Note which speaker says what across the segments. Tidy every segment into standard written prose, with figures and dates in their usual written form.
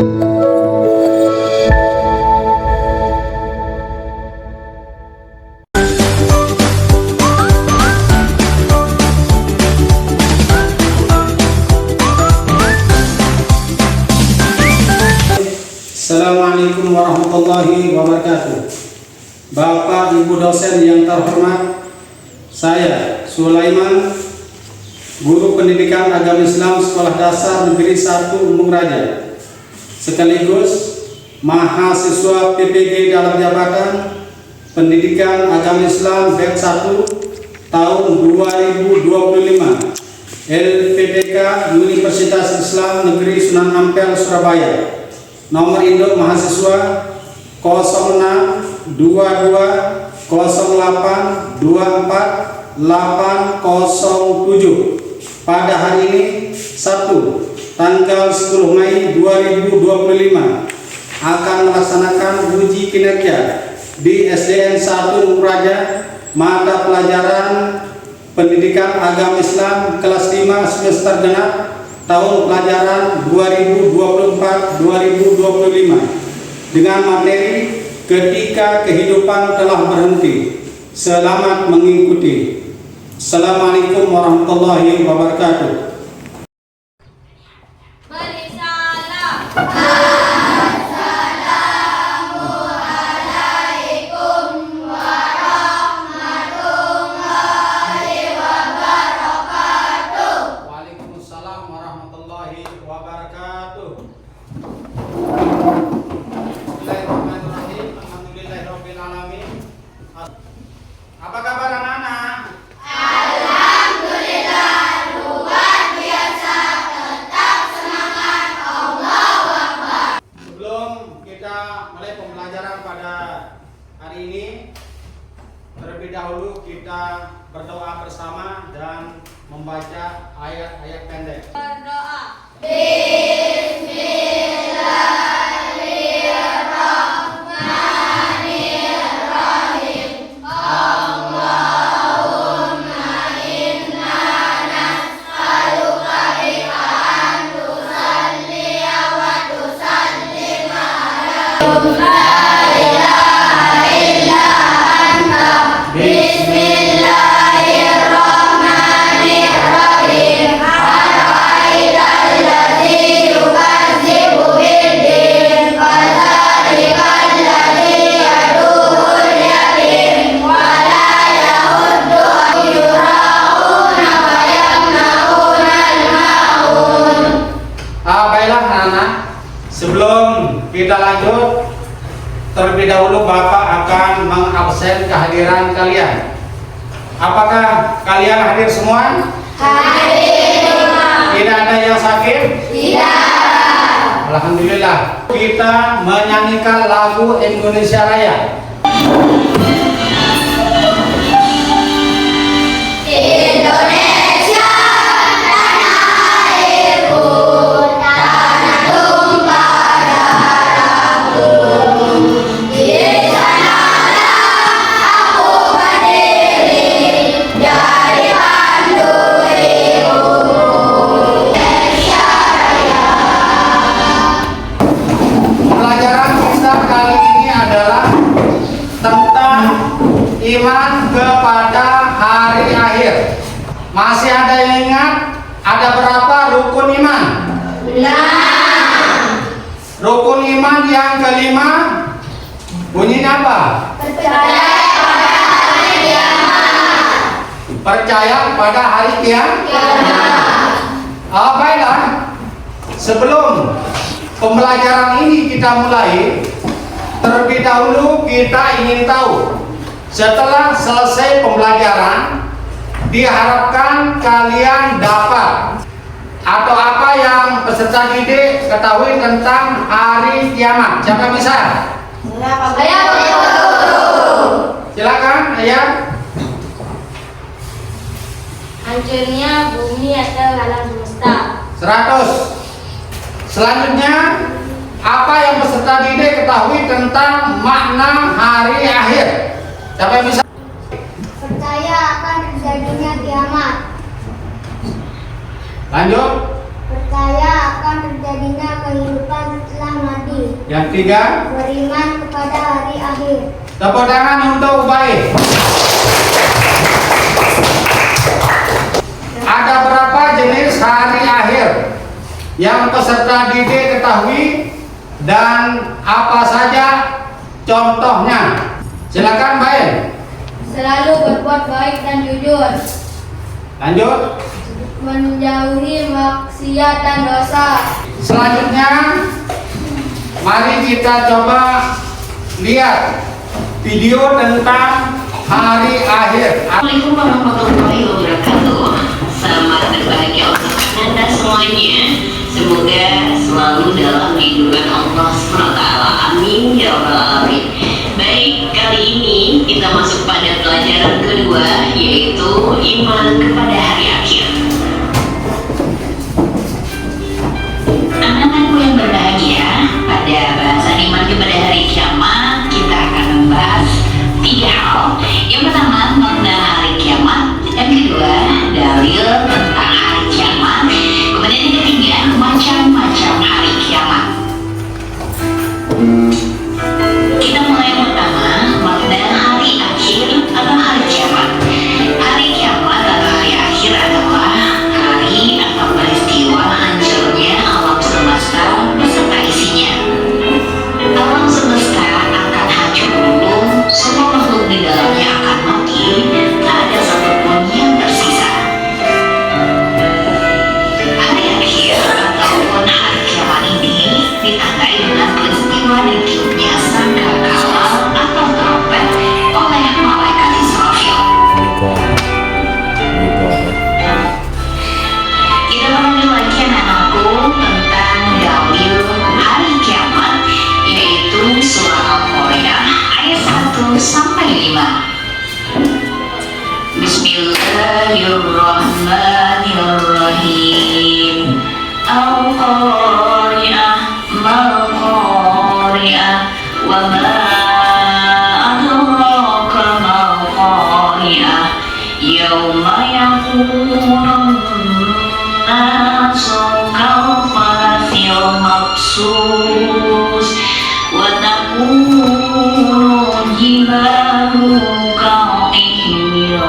Speaker 1: Assalamualaikum warahmatullahi wabarakatuh. Bapak Ibu dosen yang terhormat, saya Sulaiman, Guru Pendidikan Agama Islam Sekolah Dasar Negeri 1 Embung Raja, sekaligus mahasiswa PPG dalam jabatan Pendidikan Agama Islam batch 1 tahun 2025 LPDK Universitas Islam Negeri Sunan Ampel Surabaya. Nomor induk mahasiswa 0622082487. Pada hari ini Sabtu tanggal 10 Mei 2025 akan melaksanakan uji kinerja di SDN 1 Embung Raja mata pelajaran Pendidikan Agama Islam kelas 5 semester genap tahun pelajaran 2024-2025 dengan materi ketika kehidupan telah berhenti. Selamat mengikuti. Assalamualaikum warahmatullahi wabarakatuh.
Speaker 2: Apa kabar anak-anak?
Speaker 3: Alhamdulillah, luar biasa, tetap semangat, Allahu Akbar.
Speaker 1: Sebelum kita mulai pembelajaran pada hari ini, terlebih dahulu kita berdoa bersama dan membaca ayat-ayat pendek.
Speaker 3: Berdoa.
Speaker 1: Baiklah anak-anak, sebelum kita lanjut, terlebih dahulu Bapak akan mengabsen kehadiran kalian. Apakah kalian hadir semua?
Speaker 3: Hadir.
Speaker 1: Tidak ada yang sakit?
Speaker 3: Tidak.
Speaker 1: Alhamdulillah. Kita menyanyikan lagu Indonesia Raya.
Speaker 3: Indonesia, tanah airku, tanah tumpah darahku. Di sanalah aku berdiri, dari pandu ibu. Indonesia Raya.
Speaker 1: Pelajaran kita kali ini adalah tentang iman kepada hari akhir. Masih ada yang ingat ada berapa rukun iman?
Speaker 3: 6.
Speaker 1: Rukun iman yang kelima bunyinya apa?
Speaker 3: Percaya pada hari kiamat.
Speaker 1: Percaya pada hari kiamat. Baiklah, sebelum pembelajaran ini kita mulai, terlebih dahulu kita ingin tahu, setelah selesai pembelajaran diharapkan kalian dapat atau apa yang peserta didik ketahui tentang hari kiamat. Siapa bisa?
Speaker 3: Saya Guru.
Speaker 1: Silakan, ayah.
Speaker 3: Hancurnya bumi atau alam semesta.
Speaker 1: 100. Selanjutnya, apa yang peserta didik ketahui tentang makna hari akhir? Siapa yang bisa?
Speaker 3: Percaya akan terjadinya kiamat.
Speaker 1: Lanjut.
Speaker 3: Percaya akan terjadinya kehidupan setelah
Speaker 1: Yang ketiga,
Speaker 3: beriman kepada hari akhir.
Speaker 1: tepuk tangan untuk Ubay. Ada berapa jenis hari akhir yang peserta didik ketahui dan apa saja contohnya? Silakan Baik.
Speaker 3: Selalu berbuat baik dan jujur.
Speaker 1: Lanjut.
Speaker 3: Menjauhi maksiat dan dosa.
Speaker 1: Selanjutnya, mari kita coba lihat video tentang hari akhir.
Speaker 4: Assalamualaikum warahmatullahi wabarakatuh. Selamat berbahagia untuk Anda semuanya. Semoga selalu dalam lindungan Allah SWT. Amin ya rabbal alamin. Baik, kali ini kita masuk pada pelajaran kedua, yaitu iman kepada hari akhir. Anak-anakku yang berbahagia, pada bahasan iman kepada hari kiamat kita akan membahas 3 hal. Yang pertama, makna hari kiamat. Yang kedua, dalil tentang hari kiamat. Kemudian yang ketiga, macam-macam hari kiamat. Kita mulai yang pertama, makna hari akhir atau hari kiamat. Hari kiamat atau hari akhir adalah hari atau peristiwa hancurnya alam semesta beserta isinya. Alam semesta akan hancur dulu, semua makhluk di dalamnya akan mati, tak ada satupun yang tersisa. Hari akhir ataupun hari kiamat ini ditandai dengan peristiwa ditiupnya sangkakala atau trompet oleh malaikat Israfil. Kita mengambil lagi anak-anakku tentang dalil hari kiamat, yaitu surah Al-Qari'ah ayat 1 sampai 5. Bismillahirrahmanirrahim. Al-Qari'ah mal-Qari'ah wa ma adraka mal-Qari'ah yauma yakunun nasu kal-farasil mabsus wa takunu jibalu kal-ihnil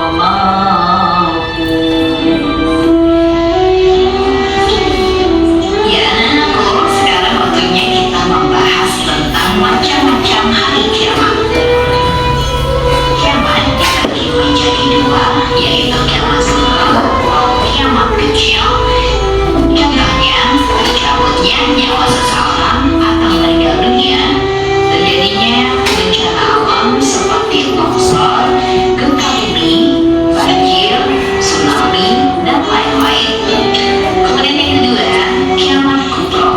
Speaker 4: Ya anakku, sekarang waktunya kita membahas tentang macam-macam hari kiamat. Kiamat dibagi menjadi 2, yaitu kiamat besar atau kiamat kecil. Contohnya, dicabutnya nyawa seseorang atau meninggal dunia, terjadinya bencana alam seperti longsor, gempa bumi, banjir, tsunami, dan lain-lain. Kemudian yang kedua, kiamat kubro.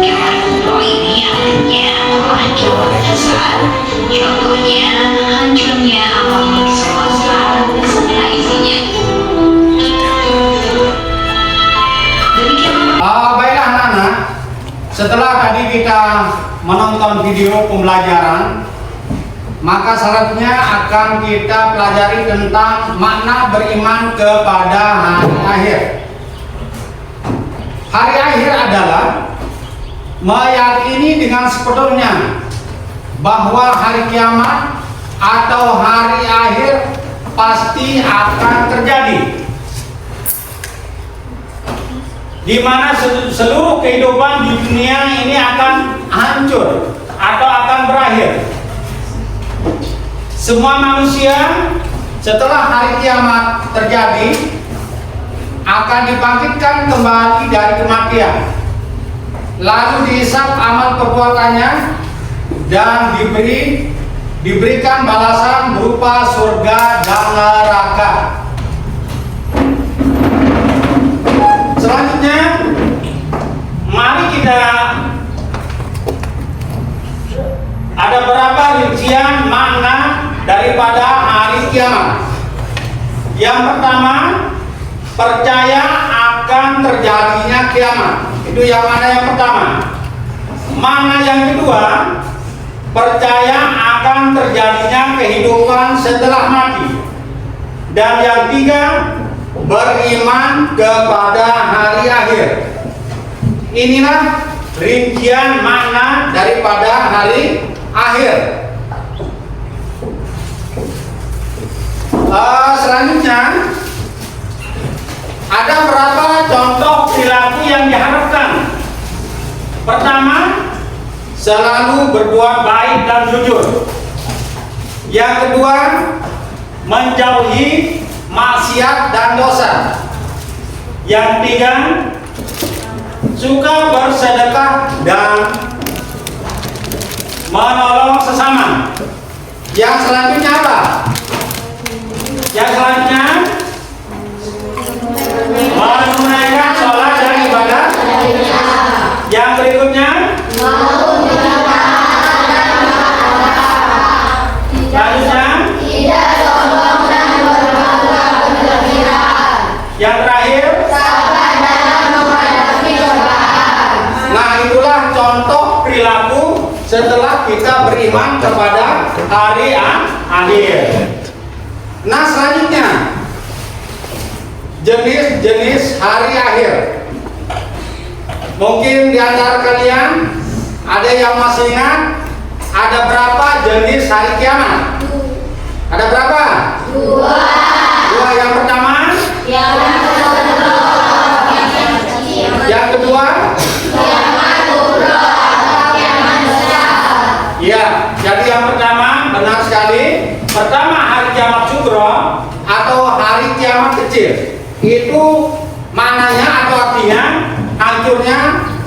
Speaker 4: Kiamat kubro ini artinya adalah kiamat besar. Contohnya, hancurnya alam semesta beserta isinya. Demikian.
Speaker 1: Baiklah anak-anak, setelah tadi kita menonton video pembelajaran, maka selanjutnya akan kita pelajari tentang makna beriman kepada hari akhir. Hari akhir adalah meyakini dengan sepenuhnya bahwa hari kiamat atau hari akhir pasti akan terjadi, di mana seluruh kehidupan di dunia ini akan hancur atau akan berakhir. Semua manusia setelah hari kiamat terjadi akan dibangkitkan kembali dari kematian, lalu dihisab amal perbuatannya dan diberikan balasan berupa surga dan neraka. Selanjutnya, mari kita ada berapa rincian makna daripada hari kiamat. Yang pertama, percaya akan terjadinya kiamat. Itu yang mana yang pertama. Makna yang kedua, percaya akan terjadinya kehidupan setelah mati. Dan yang tiga, beriman kepada hari akhir. Inilah
Speaker 2: rincian makna daripada hari akhir. Selanjutnya ada berapa contoh perilaku yang diharapkan. Pertama, selalu berbuat baik dan jujur. Yang kedua, menjauhi maksiat dan dosa. Yang ketiga, suka bersedekah dan menolong sesama. Yang selanjutnya apa? Yang selanjutnya menunaikan sholat dan ibadah. Yang berikutnya selanjutnya yang terakhir. Nah, itulah contoh perilaku setelah kita beriman kepada hari akhir. Nah, selanjutnya jenis-jenis hari akhir. Mungkin di antara kalian ada yang masih ingat ada berapa jenis hari kiamat? Ada berapa? Dua. Yang pertama? Yang kedua? Ya, jadi yang pertama benar sekali. Pertama, hari kiamat sugro atau hari kiamat kecil. Itu maknanya atau artinya hancurnya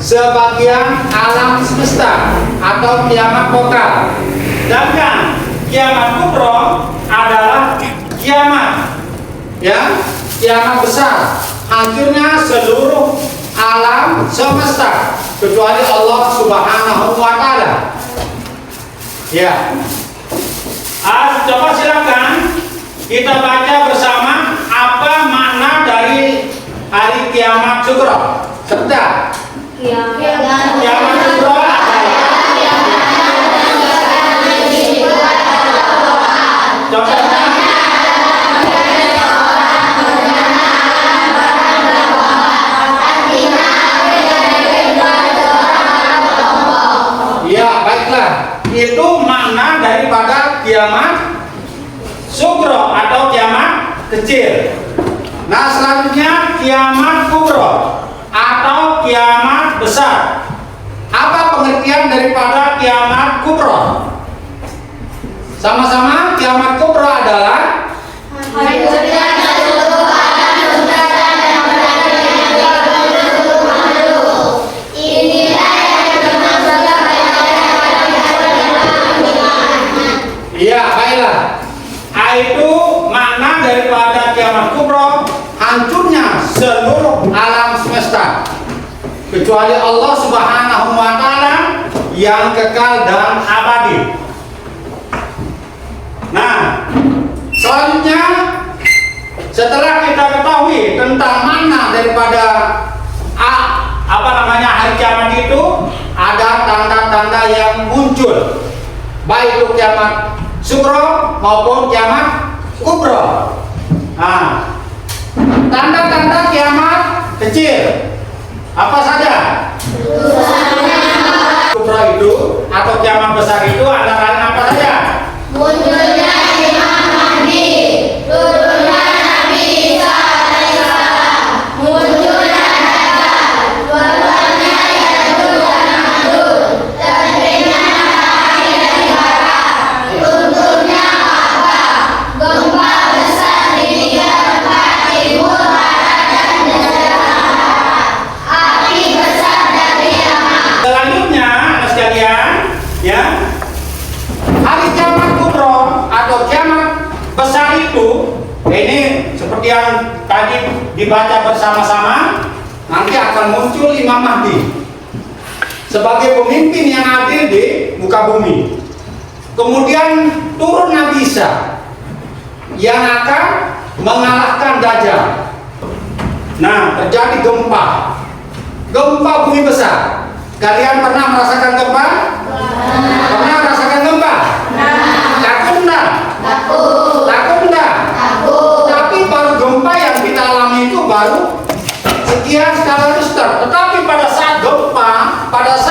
Speaker 2: sebagian alam semesta atau kiamat lokal. Sedangkan kiamat kubro adalah kiamat, ya, kiamat besar, hancurnya seluruh alam semesta kecuali Allah Subhanahu wa Ta'ala. Ya. Coba silakan kita baca bersama apa makna dari hari kiamat sugro. Serta kiamat sugro ya, baiklah. Itu makna daripada kiamat sugro atau kiamat kecil. Nah, selanjutnya kiamat kubro atau kiamat besar. Apa pengertian daripada kiamat kubro? Sama-sama, kiamat kubro adalah hancurnya seluruh alam semesta dan berada di seluruh makhluk. Inilah yang termasuk iya, baiklah. Itu makna daripada kiamat kubro, hancurnya seluruh alam semesta kecuali Allah Subhanahu wa Ta'ala yang kekal dan abadi. Nah, selanjutnya setelah kita ketahui tentang makna daripada hari kiamat itu, ada tanda-tanda yang muncul, baik itu kiamat sugro maupun kiamat kubro. Nah, tanda-tanda kiamat kecil apa saja? Kubro itu atau kiamat besar itu antara lain apa saja?
Speaker 3: Munculnya Imam Mahdi, turunnya Nabi Isa alaihissalam, munculnya Dajjal, keluarnya Ya'juj dan Ma'juj, terbitnya matahari dari barat, runtuhnya Ka'bah, gempa besar di 3 tempat timur, barat dan barat, api besar dari Yaman.
Speaker 2: Selanjutnya, anak sekalian, ya, hari kiamat kubro atau kiamat besar itu, ini seperti yang tadi dibaca bersama-sama, nanti akan muncul Imam Mahdi sebagai pemimpin yang adil di muka bumi. Kemudian turun Nabi Isa yang akan mengalahkan Dajjal. Nah, terjadi gempa bumi besar. Kalian pernah merasakan gempa? Pernah merasakan gempa? Takut enggak? Takut enggak? Tapi baru gempa yang kita alami itu baru sekian skala Richter. Tetapi pada saat gempa, pada saat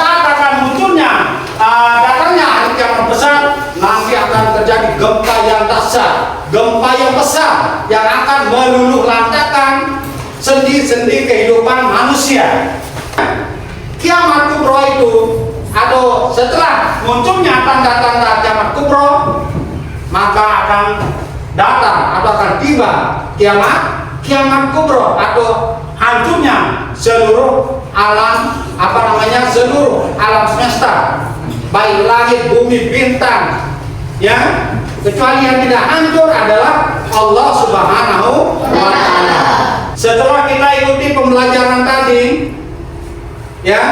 Speaker 2: akan meluluh lantakan sendi-sendi kehidupan manusia. Kiamat kubro itu, atau setelah munculnya tanda-tanda kiamat kubro, maka akan datang atau akan tiba kiamat kubro atau hancurnya seluruh alam, seluruh alam semesta, baik langit, bumi, bintang, ya, kecuali yang tidak hancur adalah Allah Subhanahu wa Ta'ala. Setelah kita ikuti pembelajaran tadi, ya,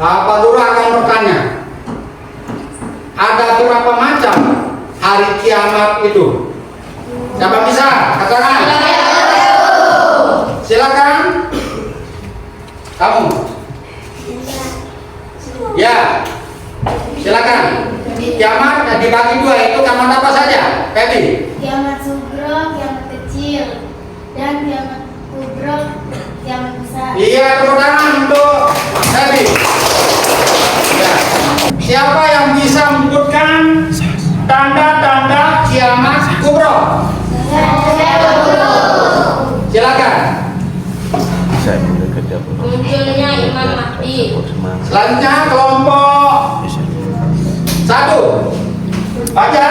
Speaker 2: Pak Guru akan bertanya, ada berapa macam hari kiamat itu? Siapa bisa katakan? Silakan. Kamu. Ya. Silakan. Kiamat dibagi dua, itu kiamat apa saja? Feby.
Speaker 3: Kiamat sugro, kiamat kecil, dan kiamat kubro, kiamat besar.
Speaker 2: Iya, tepuk tangan untuk Feby. Ya. Siapa yang bisa menyebutkan tanda-tanda kiamat kubro? Silakan.
Speaker 3: Munculnya Imam Mahdi.
Speaker 2: Selanjutnya kelompok 1. Baca.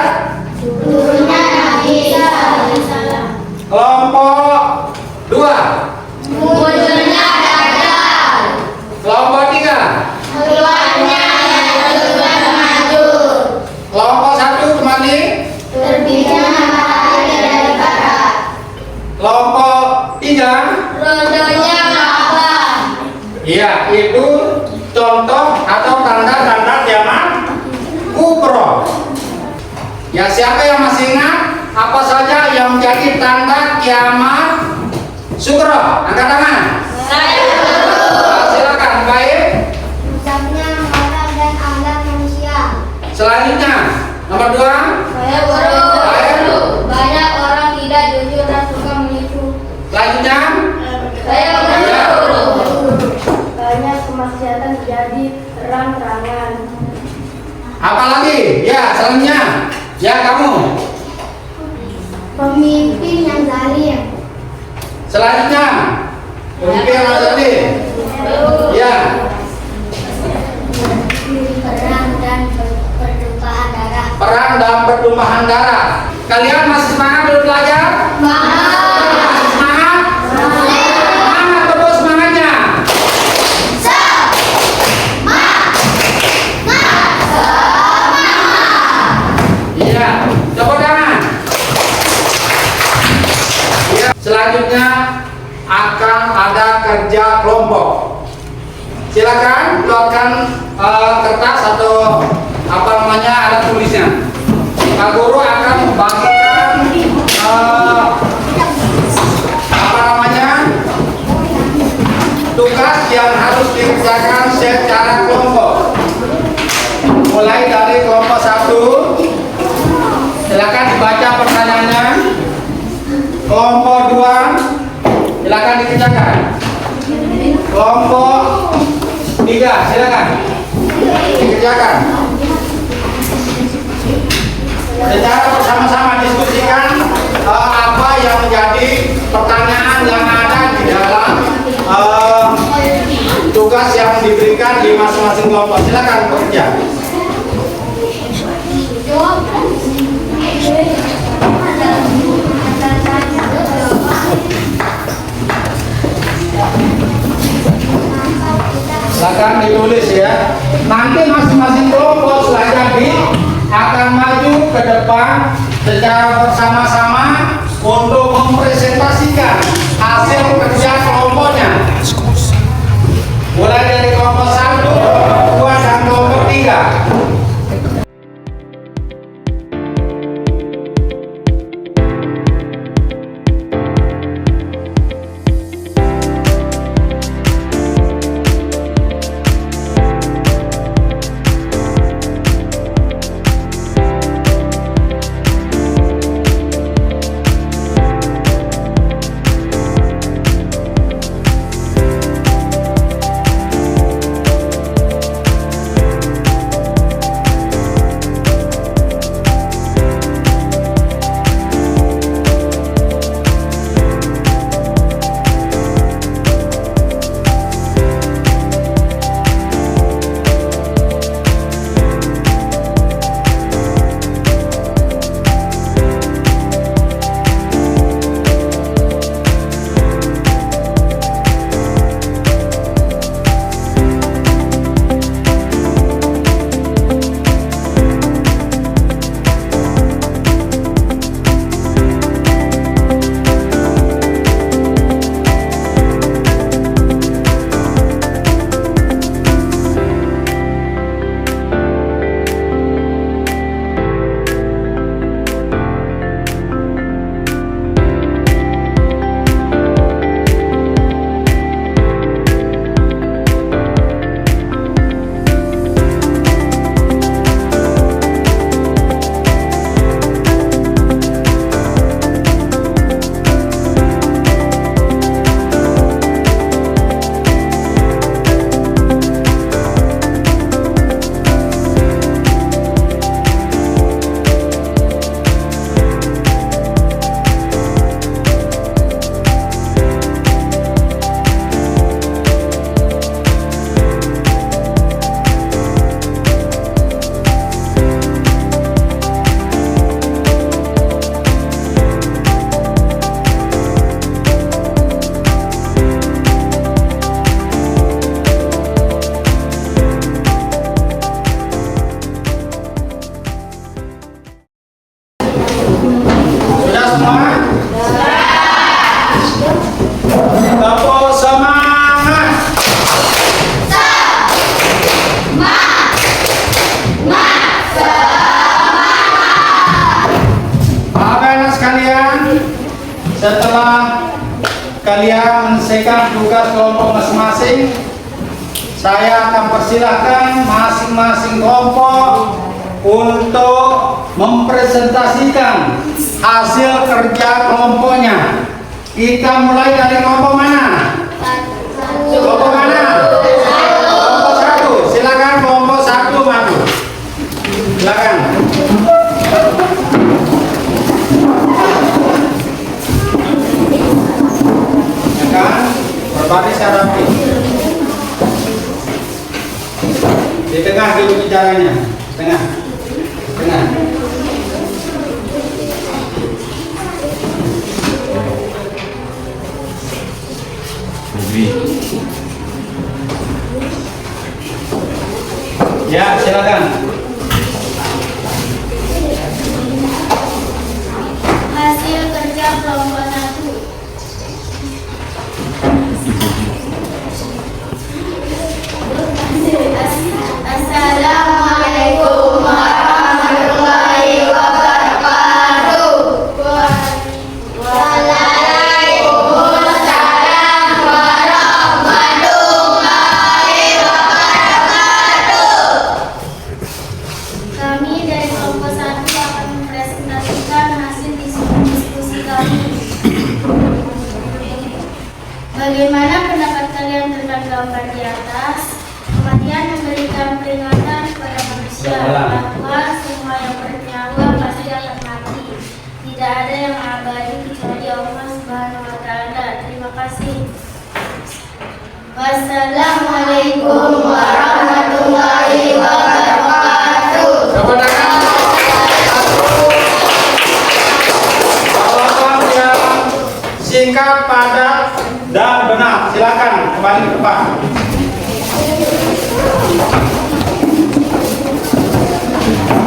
Speaker 3: Turunnya Nabi Isa alaihissalam.
Speaker 2: Kelompok 2.
Speaker 3: Munculnya Dajjal.
Speaker 2: Kelompok 3.
Speaker 3: Keluarnya Ya'juj dan Ma'juj.
Speaker 2: Kelompok 1 kembali.
Speaker 3: Terbitnya matahari dari barat.
Speaker 2: Kelompok 3.
Speaker 3: Rondonya Ka'bah.
Speaker 2: Iya, itu contoh atau tanda-tanda kiamat kubro. Ya, siapa yang masih ingat apa saja yang menjadi tanda kiamat sugro? Angkat tangan.
Speaker 3: Saya
Speaker 2: Silakan, baik.
Speaker 3: rusaknya mata dan alat manusia.
Speaker 2: Selanjutnya, nomor 2.
Speaker 3: Saya baru banyak orang tidak jujur dan suka menipu.
Speaker 2: Selanjutnya,
Speaker 3: Saya
Speaker 2: Ya.
Speaker 3: banyak kemaksiatan terjadi terang-terangan.
Speaker 2: apa lagi? Ya, selanjutnya. Ya, kamu.
Speaker 3: Pemimpin yang zalim.
Speaker 2: Selanjutnya, pemimpin yang tadi. Ya,
Speaker 3: Perang dan pertumpahan darah.
Speaker 2: perang dan pertumpahan darah. Kalian masih semangat dulu belajar? Masih semangat? Semangat, terus semangatnya. Iya, coba tangan. Ya, selanjutnya akan ada kerja kelompok. Silakan keluarkan kertas atau ada tulisnya. Pak Guru akan membagikan tugas yang harus dikerjakan secara kelompok. Mulai dari kelompok 1, silakan dibaca pertanyaannya. Kelompok 2, silakan dikerjakan. Kelompok 3, silakan dikerjakan. Secara bersama-sama diskusikan apa yang menjadi pertanyaan yang ada di dalam tugas yang diberikan di masing-masing kelompok. Silakan bekerja. Silakan ditulis ya. Nanti masing-masing kelompok setelah jadi akan maju ke depan secara bersama-sama untuk mempresentasikan hasil kerja kelompoknya. Mulai dari kelompok 1, kelompok 2, dan kelompok 3. Bapak-ibu sekalian, setelah kalian menyelesaikan tugas kelompok masing-masing, saya akan persilahkan masing-masing kelompok untuk mempresentasikan hasil kerja kelompoknya. Kita mulai dari kelompok mana? Kelompok mana? Kelompok 1. Silakan kelompok 1 maju. Silakan. Ya kan? Berbaris secara rapi. Di tengah dulu bicaranya. Tengah. Tengah. Ya, silakan.
Speaker 3: Hasil kerja kelompok 1. Assalamualaikum warahmatullahi wabarakatuh. Waalaikumsalam warahmatullahi wabarakatuh. Kami dari kelompok 1 akan mempresentasikan hasil diskusi kami. Bagaimana pendapat kalian tentang gambar di atas? Kematian memberikan peringatan kepada manusia bahwa semua yang bernyawa pasti akan mati. Tidak ada yang abadi kecuali Allah Subhanahu wa Ta'ala. Terima kasih. Wassalamualaikum warahmatullahi wabarakatuh.
Speaker 2: Jawaban yang singkat, padat, dan benar. Silakan kembali ke depan.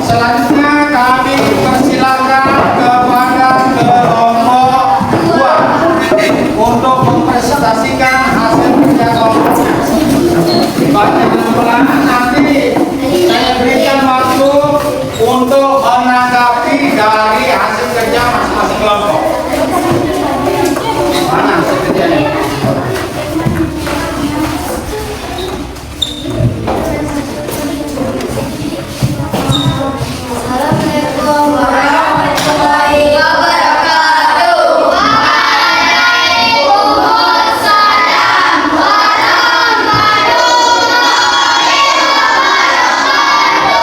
Speaker 2: Selanjutnya kami persilakan kepada kelompok 2 untuk mempresentasikan hasil kerja kelompok. Baca pelan nanti saya berikan waktu untuk menanggapi dari hasil kerja masing-masing kelompok. Mana hasil kerjanya?
Speaker 3: Assalamualaikum warahmatullahi wabarakatuh. Waalaikumsalam warahmatullahi wabarakatuh.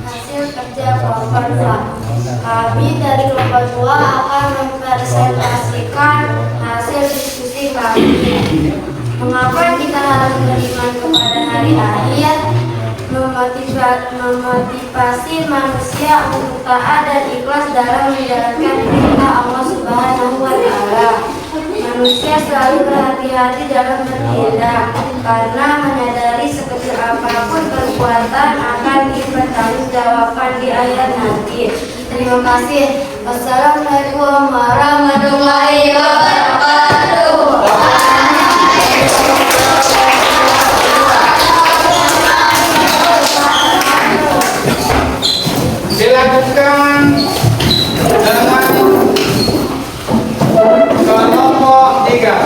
Speaker 3: Hasil kerja kelompok 2. Kami dari kelompok 2 akan mempresentasikan hasil diskusi kami. Mengapa kita harus beriman kepada hari akhir? Memotivasi manusia untuk taat dan ikhlas dalam menjalankan perintah Allah Subhanahu wa Ta'ala. Manusia selalu berhati-hati dalam bertindak karena menyadari sekecil apapun perbuatan akan dipertanggungjawabkan di akhirat nanti. Terima kasih. Wassalamualaikum warahmatullahi wabarakatuh.
Speaker 2: Dilanjutkan dengan kelompok 3.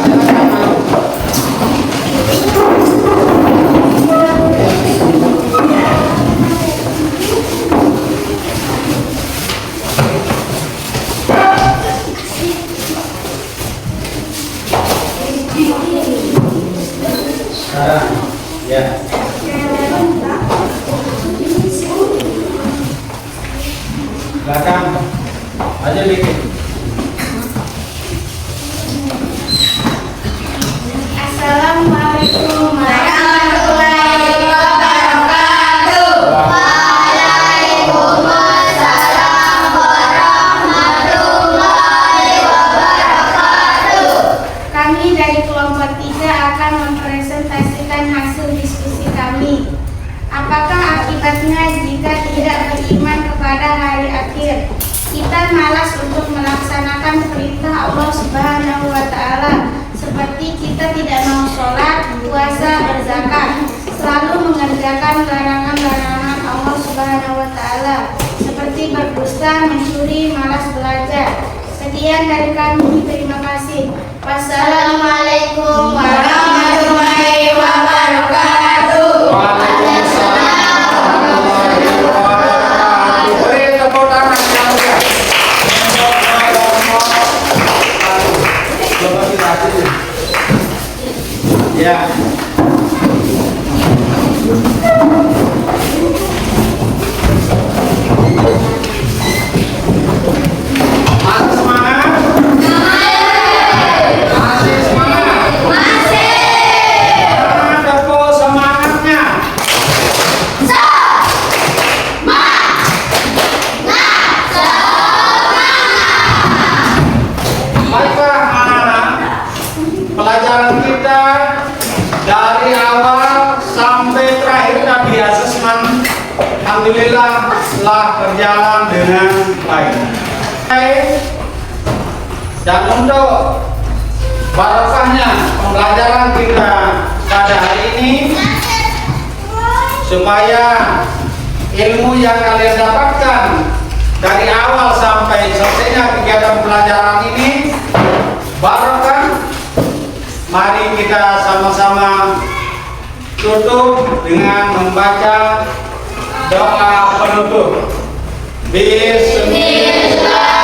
Speaker 2: Sekarang, ya. Belakang aja dikit.
Speaker 3: Assalamualaikum warahmatullahi wabarakatuh. Waalaikumsalam warahmatullahi wabarakatuh. Kami dari kelompok 3 akan mempresentasikan hasil diskusi kami. Apakah akibatnya jika tidak beriman kepada hari akhir? Kita malas untuk melaksanakan perintah Allah Subhanahu wa Ta'ala, seperti kita tidak mau sholat, puasa, berzakat, selalu mengerjakan larangan-larangan Allah Subhanahu Sekian dari kami, terima kasih. Wassalamualaikum warahmatullahi wabarakatuh.
Speaker 2: Waalaikumsalam warahmatullahi wabarakatuh. Beri tepuk tangan yang meriah.
Speaker 1: Ya.
Speaker 2: Masih semangat? Masih semangat? Mana tepuk semangatnya? Baiklah anak-anak, pelajaran kita dari awal sampai terakhir tadi asesmen, alhamdulillah telah berjalan dengan baik. Dan untuk barokahnya pembelajaran kita pada hari ini, supaya ilmu yang kalian dapatkan dari awal sampai selesainya kegiatan pelajaran ini barokah, mari kita sama-sama tutup dengan membaca doa penutup. Bismillah.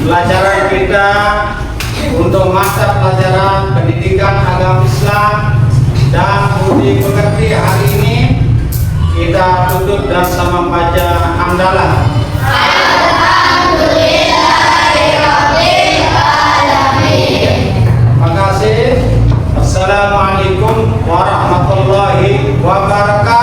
Speaker 2: Pelajaran kita untuk mata pelajaran pendidikan agama Islam dan budi pekerti hari ini kita tutup dan sama baca hamdalah. Terima kasih. Assalamualaikum warahmatullahi wabarakatuh.